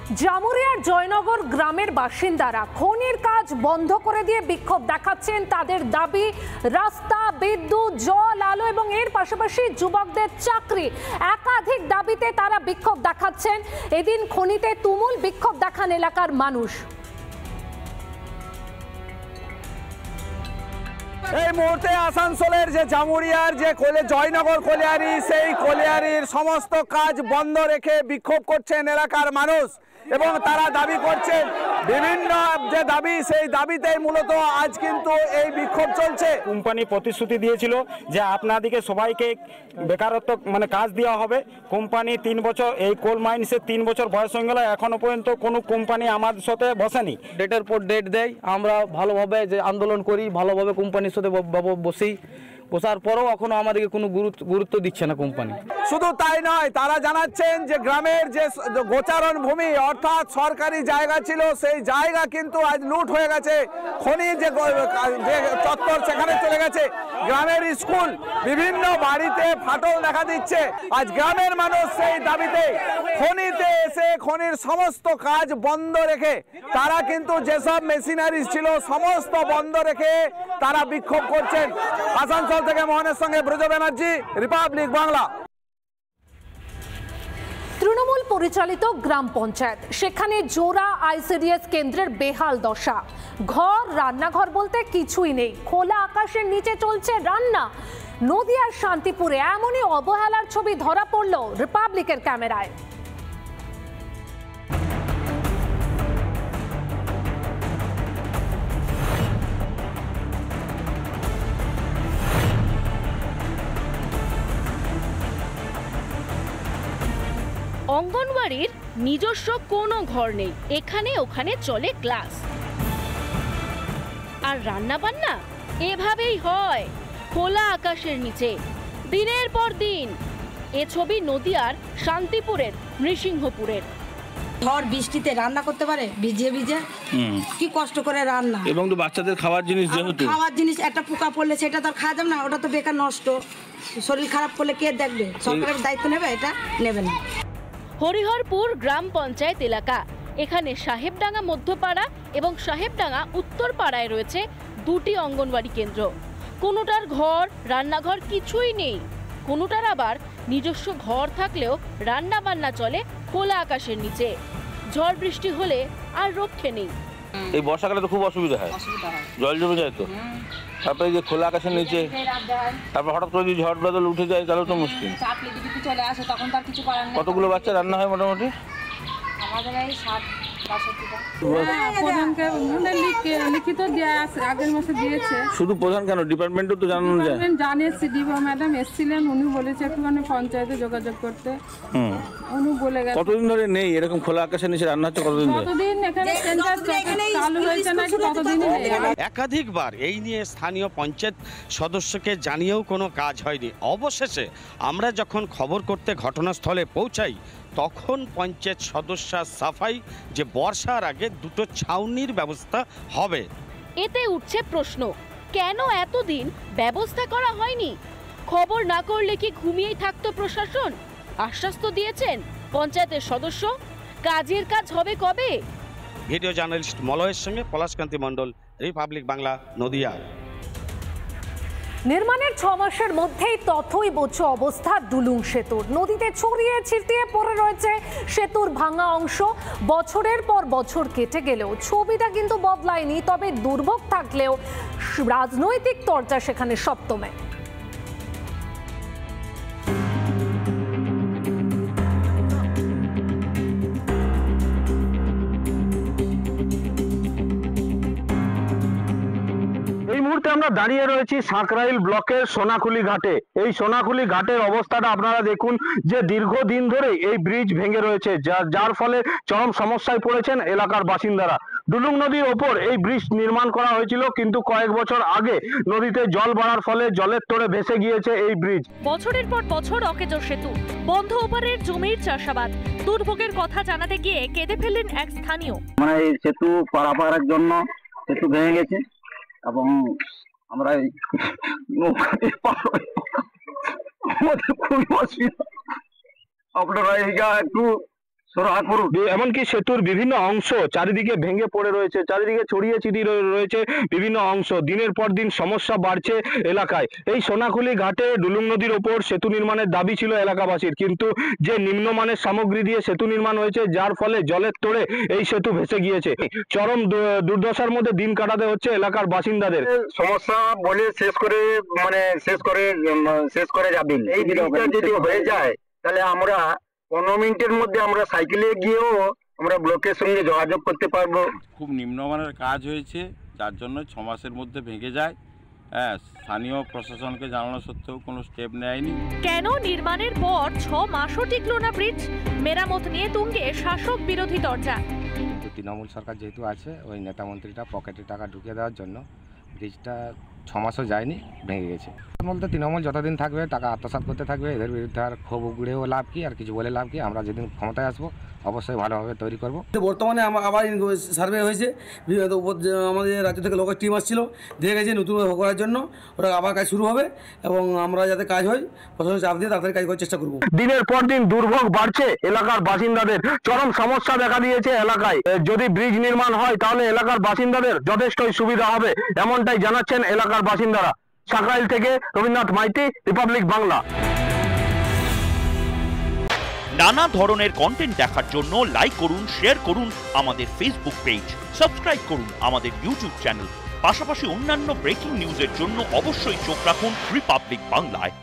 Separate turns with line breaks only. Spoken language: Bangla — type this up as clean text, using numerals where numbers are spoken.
জামুরিয়ার জয়নগর গ্রামের বাসিন্দারা খনির কাজ বন্ধ করে দিয়ে বিক্ষোভ দেখাচ্ছেন। তাদের দাবি রাস্তা, বিদ্যুৎ, জল, আলো এবং এর পাশাপাশি যুবকদের চাকরি। একাধিক দাবিতে তারা বিক্ষোভ দেখাচ্ছেন। এদিন খনিতে তুমুল বিক্ষোভ দেখান এলাকার মানুষ।
এই মুহূর্তে আসানসোলের যে জামুরিয়ার যে জয়নগর কলিয়ারি, সেই কলিয়ারির সমস্ত কাজ বন্ধ রেখে বিক্ষোভ করছেন এলাকার মানুষ এবং তারা দাবি করছেন বিভিন্ন যে দাবি, সেই দাবিতেই মূলত আজ কিন্তু এই বিক্ষোভ চলছে।
কোম্পানি প্রতিশ্রুতি দিয়েছিল যে আপনাদেরকে সবাইকে বেকারত্ব কাজ দেওয়া হবে। কোম্পানি 3 বছর, এই কোল মাইন্সের 3 বছর বয়স হয়ে গেল, এখনো পর্যন্ত কোনো কোম্পানি আমাদের সাথে বসেনি।
ডেটের পর ডেট দেয়, আমরা ভালোভাবে যে আন্দোলন করি, ভালোভাবে কোম্পানির সাথে বসার পরেও এখনো আমাদেরকে কোনো গুরুত্ব দিচ্ছে না কোম্পানি।
শুধু তাই নয়, তারা জানাচ্ছেন যে গ্রামের যে গোচারণ ভূমি অর্থাৎ সরকারি জায়গা ছিল, সেই জায়গা কিন্তু আজ লুট হয়ে গেছে। খনি যে চত্বর সেখানে চলে গেছে। গ্রামের স্কুল, বিভিন্ন বাড়িতে ফাটল দেখা দিচ্ছে। আজ গ্রামের মানুষ সেই দাবিতে খনিতে এসে খনির সমস্ত কাজ বন্ধ রেখে তারা কিন্তু যেসব মেশিনারি ছিল সমস্ত বন্ধ রেখে তারা বিক্ষোভ করছেন। আসানসোল থেকে মোহনের সঙ্গে ব্রজ ব্যানার্জি, রিপাবলিক বাংলা।
তৃণমূল পরিচালিত গ্রাম পঞ্চায়েত, সেখানে জোড়া আইসিডিএস কেন্দ্রের বেহাল দশা। ঘর, রান্নাঘর বলতে কিছুই নেই। খোলা আকাশের নিচে চলছে রান্না। নদিয়ার শান্তিপুরে এমনই অবহেলার ছবি ধরা পড়ল রিপাবলিকের ক্যামেরায়।
অঙ্গনওয়াড়ির নিজস্ব কোনো ঘর নেই। এখানে ওখানে চলে ক্লাস, আর রান্না বান্না এভাবেই হয় খোলা আকাশের নিচে দিনের পর দিন। এ ছবি নদিয়ার শান্তিপুরের নৃসিংহপুরের।
ঝড় বৃষ্টিতে রান্না করতে পারে ভিজে ভিজে, কি কষ্ট করে রান্না।
এবং তো বাচ্চাদের খাওয়ার জিনিস, যেহেতু
খাওয়ার জিনিস একটা পোকা পড়লে সেটা তো খাওয়া যাবে না, ওটা তো বেকার নষ্ট। শরীর খারাপ করলে কে দেখবে? সরকারের দায়িত্ব নেবে? এটা নেবে না।
হরিহরপুর গ্রাম পঞ্চায়েত এলাকা। এখানে সাহেবডাঙ্গা মধ্যপাড়া এবং সাহেবডাঙ্গা উত্তরপাড়ায় রয়েছে 2টি অঙ্গনওয়াড়ি কেন্দ্র। কোনোটার ঘর, রান্নাঘর কিছুই নেই। কোনোটার আবার নিজস্ব ঘর থাকলেও রান্না বান্না চলে খোলা আকাশের নিচে। ঝড় বৃষ্টি হলে আর রক্ষে নেই।
এই বর্ষাকালে তো খুব অসুবিধা হয়, জল জমে যায়। তো তারপরে যে খোলা আকাশের নিচে, তারপর হঠাৎ করে যদি ঝড় বাদল উঠে যায় তাহলে তো মুশকিল। কতগুলো বাচ্চা রান্না হয় মোটামুটি?
লিখিত আগের মাসে দিয়েছে।
শুধু প্রধান কেন, ডিপার্টমেন্টও তো জানানো যায়।
জানিয়েছি, ডিপো ম্যাডাম এসেছিলেন, উনি বলেছে একটুখানি পঞ্চায়েতে যোগাযোগ করতে। উনি বলে গেছে।
কতদিন ধরে নেই এরকম খোলা আকাশের নিচে রান্না হচ্ছে? কতদিন ধরে?
কতদিন এখানে সেন্টার চালু হয়েছে নাকি কতদিনই নেই।
একাধিকবার এই নিয়ে স্থানীয় পঞ্চায়েত সদস্যকে জানিয়েও কোনো কাজ হয়নি। অবশেষে আমরা যখন খবর করতে ঘটনাস্থলে পৌঁছাই, তখন পঞ্চায়েত সদস্য সাফাই যে বর্ষার আগে 2টো ছাউনির ব্যবস্থা হবে।
এতে উঠছে প্রশ্ন, কেন এতদিন ব্যবস্থা করা হয়নি? খবর না করলে কি ঘুমিয়েই থাকতো প্রশাসন? আশ্বাস তো দিয়েছেন পঞ্চায়েতের সদস্য। কাজের কাজ হবে কবে?
ভিডিও জার্নালিস্ট মলয়ের সঙ্গে পলাশকান্তি মণ্ডল, রিপাবলিক বাংলা, নদিয়া।
নির্মাণের 6 মাসের মধ্যেই তথৈবচ অবস্থা ডুলুং সেতুর। নদীতে ছড়িয়ে ছিটিয়ে পড়ে রয়েছে সেতুর ভাঙা অংশ। বছরের পর বছর কেটে গেলেও ছবিটা কিন্তু বদলায়নি। তবে দুর্ভোগ থাকলেও রাজনৈতিক চর্চা সেখানে সপ্তমে।
আমরা দাঁড়িয়ে রয়েছি সাঁকরাইল ব্লকের সোনাকুলি ঘাটে। এই সোনাকুলি ঘাটের অবস্থাটা আপনারা দেখুন যে দীর্ঘদিন ধরে এই ব্রিজ ভেঙে রয়েছে, যার ফলে চরম সমস্যায় পড়েছেন এলাকার বাসিন্দারা। ডুলুং নদীর ওপর এই ব্রিজ নির্মাণ করা হয়েছিল, কিন্তু কয়েক বছর আগে নদীতে জল বাড়ার ফলে জলের তোড়ে ভেসে গিয়েছে এই ব্রিজ।
বছরের পর বছর অকেজো সেতু, বন্ধ ওপারের জমির চাষাবাদ। দুর্ভোগের কথা জানাতে গিয়ে কেঁদে ফেললেন এক স্থানীয়।
এই সেতু পারাপারের জন্য সেতু ভেঙে গেছে এবং আমরা নৌকাতে আমাদের খুবই অসুবিধা। আপনারা এইটা একটু এমনকি সেতুর বিভিন্ন অংশ চারিদিকে ভেঙে পড়ে রয়েছে, চারিদিকে ছড়িয়ে ছিটিয়ে রয়েছে বিভিন্ন অংশ। দিনের পর দিন সমস্যা বাড়ছে এলাকায়। এই সোনাকুলি ঘাটে ডুলুং নদীর ওপর সেতু নির্মাণের দাবি ছিল এলাকাবাসীর, কিন্তু যে নিম্নমানের সামগ্রী দিয়ে সেতু নির্মাণ হয়েছে যার ফলে জলের তোড়ে এই সেতু ভেসে গিয়েছে। চরম দুর্দশার মধ্যে দিন কাটাতে হচ্ছে এলাকার বাসিন্দাদের।
সমস্যা বলে শেষ করে যাবেন। এই ব্রিজটা যদি হয়ে যায় তাহলে আমরা 15 মিনিটের মধ্যে আমরা সাইকেলে গিয়েও আমরা ব্লকের সঙ্গে যোগাযোগ করতে পারবো।
খুব নিম্নমানের কাজ হয়েছে, যার জন্য 6 মাসের মধ্যে ভেঙে যায়। হ্যাঁ, স্থানীয় প্রশাসনকে জানানো সত্ত্বেও কোনো স্টেপ নেয়নি।
কেন নির্মাণের পর 6 মাসও টিকলো না ব্রিজ? মেরামত নিয়ে তুঙ্গে শাসক বিরোধী তরজা।
তৃণমূল সরকার যেহেতু আছে, ওই নেতা মন্ত্রীটা পকেটে টাকা ঢুকিয়ে দেওয়ার জন্য ব্রিজটা 6 মাসও যায়নি, ভেঙে গেছে। বলতে তৃণমূল যতদিন থাকবে টাকা আত্মসাৎ করতে থাকবে, এদের বিরুদ্ধে আর ক্ষোভ উগড়েও লাভ কি, আর কিছু বলে লাভ কি? আমরা যেদিন ক্ষমতায় আসবো অবশ্যই ভালোভাবে তৈরি করব।
বর্তমানে আবার সার্ভে হয়েছে, আমাদের রাজ্য থেকে লোকের টিম আসছিল, দেখে গেছে নতুন করার জন্য, ওরা আবার কাজ শুরু হবে এবং আমরা যাতে কাজ হয় প্রশাসনের চাপ দিয়ে তাড়াতাড়ি কাজ করার চেষ্টা করব।
দিনের পর দিন দুর্ভোগ বাড়ছে এলাকার বাসিন্দাদের, চরম সমস্যা দেখা দিয়েছে এলাকায়। যদি ব্রিজ নির্মাণ হয় তাহলে এলাকার বাসিন্দাদের যথেষ্টই সুবিধা হবে, এমনটাই জানাচ্ছেন এলাকার বাসিন্দারা। সাকরাইল থেকে রবীন্দ্রনাথ মাইতি, রিপাবলিক বাংলা।
নানা ধরনের কন্টেন্ট দেখার জন্য লাইক করুন, শেয়ার করুন আমাদের ফেসবুক পেজ, সাবস্ক্রাইব করুন আমাদের ইউটিউব চ্যানেল। পাশাপাশি অন্যান্য ব্রেকিং নিউজের জন্য অবশ্যই চোখ রাখুন রিপাবলিক বাংলায়।